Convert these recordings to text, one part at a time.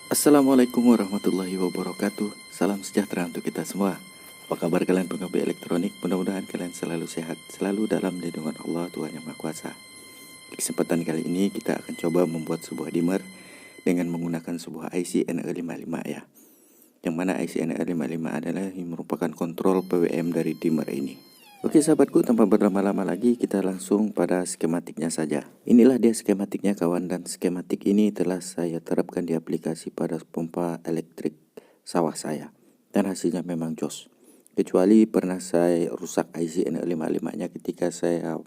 Assalamualaikum warahmatullahi wabarakatuh. Salam sejahtera untuk kita semua. Apa kabar kalian penghobi elektronik? Mudah-mudahan kalian selalu sehat, selalu dalam lindungan Allah Tuhan Yang Maha Kuasa. Di kesempatan kali ini kita akan coba membuat sebuah dimmer dengan menggunakan sebuah IC NE55 ya. Yang mana IC NE55 adalah yang merupakan kontrol PWM dari dimmer ini. Oke sahabatku, tanpa berlama-lama lagi kita langsung pada skematiknya saja. Inilah dia skematiknya kawan, dan skematik ini telah saya terapkan di aplikasi pada pompa elektrik sawah saya. Dan hasilnya memang jos. Kecuali pernah saya rusak IC NE55-nya ketika saya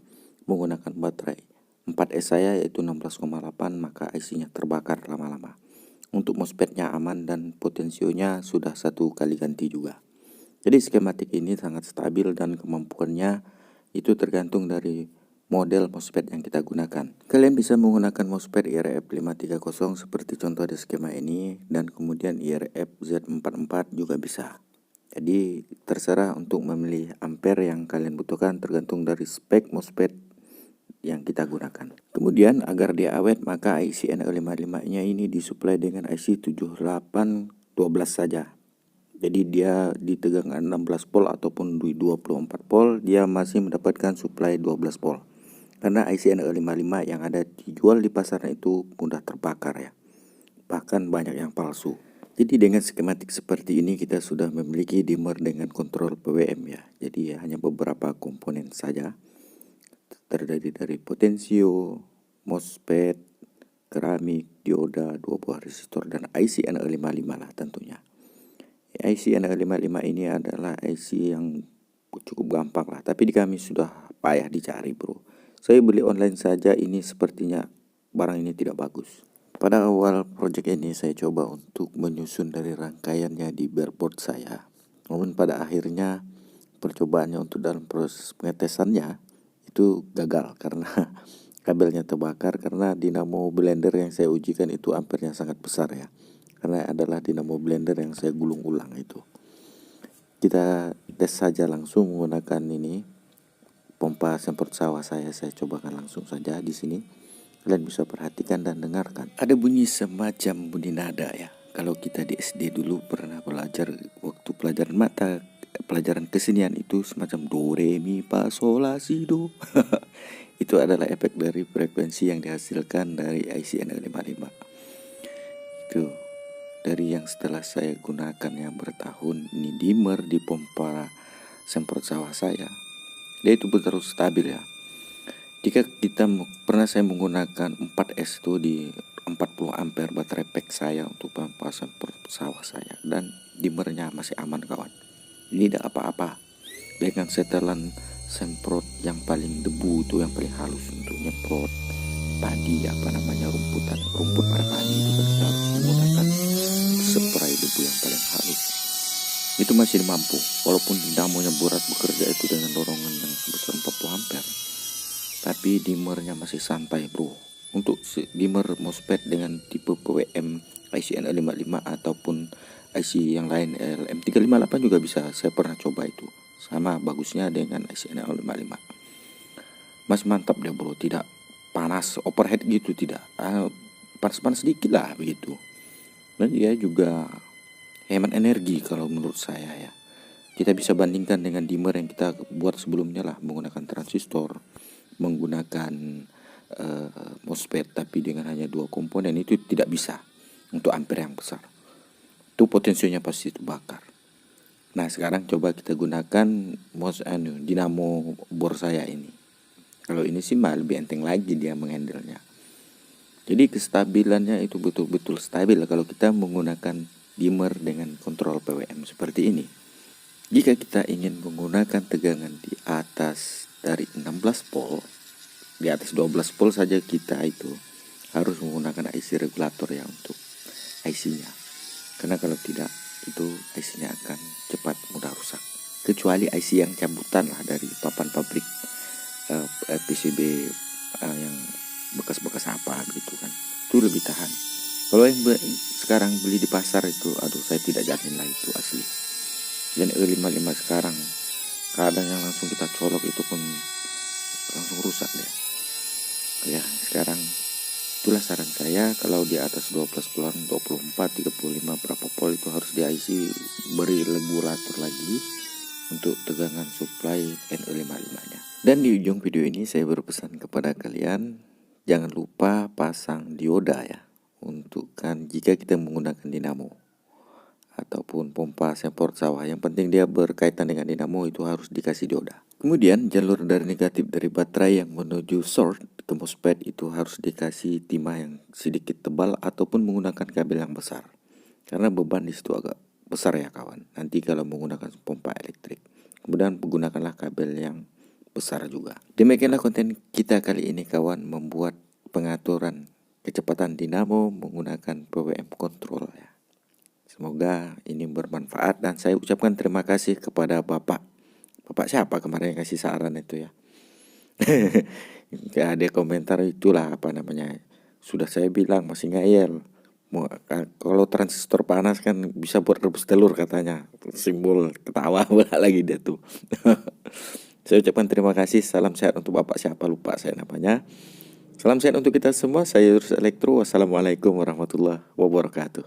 menggunakan baterai 4S saya yaitu 16,8, maka IC-nya terbakar lama-lama. Untuk MOSFET-nya aman dan potensionya sudah 1 kali ganti juga. Jadi skematik ini sangat stabil dan kemampuannya itu tergantung dari model MOSFET yang kita gunakan. Kalian bisa menggunakan MOSFET IRF530 seperti contoh di skema ini, dan kemudian IRF Z44 juga bisa. Jadi terserah untuk memilih ampere yang kalian butuhkan tergantung dari spek MOSFET yang kita gunakan. Kemudian agar dia awet maka IC NE55-nya ini disuplai dengan IC 7812 saja. Jadi dia di tegangan 16 volt ataupun di 24 volt dia masih mendapatkan suplai 12 volt. Karena IC NE55 yang ada dijual di pasaran itu mudah terbakar ya. Bahkan banyak yang palsu. Jadi dengan skematik seperti ini kita sudah memiliki dimmer dengan kontrol PWM ya. Jadi hanya beberapa komponen saja. Terdiri dari potensio, MOSFET, keramik, dioda, 2 buah resistor, dan IC NE55 lah tentunya. IC NE55 ini adalah IC yang cukup gampang lah, tapi di kami sudah payah dicari bro. Saya beli online saja, ini sepertinya barang ini tidak bagus. Pada awal project ini saya coba untuk menyusun dari rangkaiannya di breadboard saya. Namun pada akhirnya percobaannya untuk dalam proses pengetesannya itu gagal karena kabelnya terbakar, karena dinamo blender yang saya ujikan itu ampernya sangat besar ya. Karena adalah dinamo blender yang saya gulung ulang itu. Kita tes saja langsung menggunakan ini pompa semprot sawah saya cobakan langsung saja di sini. Kalian bisa perhatikan dan dengarkan. Ada bunyi semacam bunyi nada ya. Kalau kita di SD dulu pernah belajar waktu pelajaran kesenian itu semacam do re mi fa sol la si do. Itu adalah efek dari frekuensi yang dihasilkan dari IC NE55. Itu dari yang setelah saya gunakan yang bertahun ini dimmer di pompa semprot sawah saya, dia itu terus stabil ya. Jika kita pernah saya menggunakan 4S itu di 40 ampere baterai pack saya untuk pompa semprot sawah saya, dan dimmernya masih aman kawan. Ini tidak apa-apa. Dengan setelan semprot yang paling debu itu yang paling halus untuk nyemprot padi rumput pada padi itu kan kita harus menggunakan spray debu yang paling halus. Itu masih mampu walaupun dinamonya berat bekerja itu dengan dorongan yang sebesar 40 ampere. Tapi dimmernya masih santai bro. Untuk dimmer MOSFET dengan tipe PWM IC NE55 ataupun IC yang lain LM358 juga bisa, saya pernah coba itu. Sama bagusnya dengan IC NE55. Masih mantap deh bro, tidak panas overhead gitu, tidak panas-panas sedikit lah begitu. Dan dia juga hemat energi kalau menurut saya ya. Kita bisa bandingkan dengan dimmer yang kita buat sebelumnya lah, menggunakan transistor, menggunakan MOSFET tapi dengan hanya 2 komponen itu tidak bisa untuk ampere yang besar. Itu potensinya pasti terbakar. Nah sekarang coba kita gunakan dinamo bor saya ini. Kalau ini sih mah lebih enteng lagi dia menghandlenya. Jadi kestabilannya itu betul-betul stabil kalau kita menggunakan dimmer dengan kontrol PWM seperti ini. Jika kita ingin menggunakan tegangan di atas dari 16 volt, di atas 12 volt saja kita itu harus menggunakan IC regulator ya untuk IC-nya. Karena kalau tidak itu IC-nya akan cepat mudah rusak. Kecuali IC yang cabutan lah dari papan pabrik PCB yang bekas-bekas apa gitu kan, itu lebih tahan. Kalau yang sekarang beli di pasar itu aduh saya tidak jamin lah itu asli. Dan E55 sekarang kadang yang langsung kita colok itu pun langsung rusak deh ya. Sekarang Itulah saran saya, kalau di atas 12 volt, 24, 35 berapa volt itu harus di IC beri regulator lagi untuk tegangan supply NE55-nya. Dan di ujung video ini saya berpesan kepada kalian, jangan lupa pasang dioda ya, untuk kan jika kita menggunakan dinamo ataupun pompa sempor sawah. Yang penting dia berkaitan dengan dinamo itu harus dikasih dioda. Kemudian jalur dari negatif dari baterai yang menuju short ke MOSFET itu harus dikasih timah yang sedikit tebal ataupun menggunakan kabel yang besar. Karena beban di situ agak besar ya kawan. Nanti kalau menggunakan pompa elektrik. Kemudian gunakanlah kabel yang besar juga. Demikianlah konten kita kali ini kawan, membuat pengaturan kecepatan dinamo menggunakan PWM control ya. Semoga ini bermanfaat dan saya ucapkan terima kasih kepada Bapak siapa kemarin yang kasih saran itu ya. Gak ada komentar, itulah apa namanya. Sudah saya bilang masih ngeyel. Kalau transistor panas kan bisa buat rebus telur katanya. Simbol ketawa lagi dia tuh. Saya ucapkan terima kasih. Salam sehat untuk Bapak siapa, lupa saya namanya. Salam sehat untuk kita semua. Saya Yurus Elektro. Wassalamualaikum warahmatullahi wabarakatuh.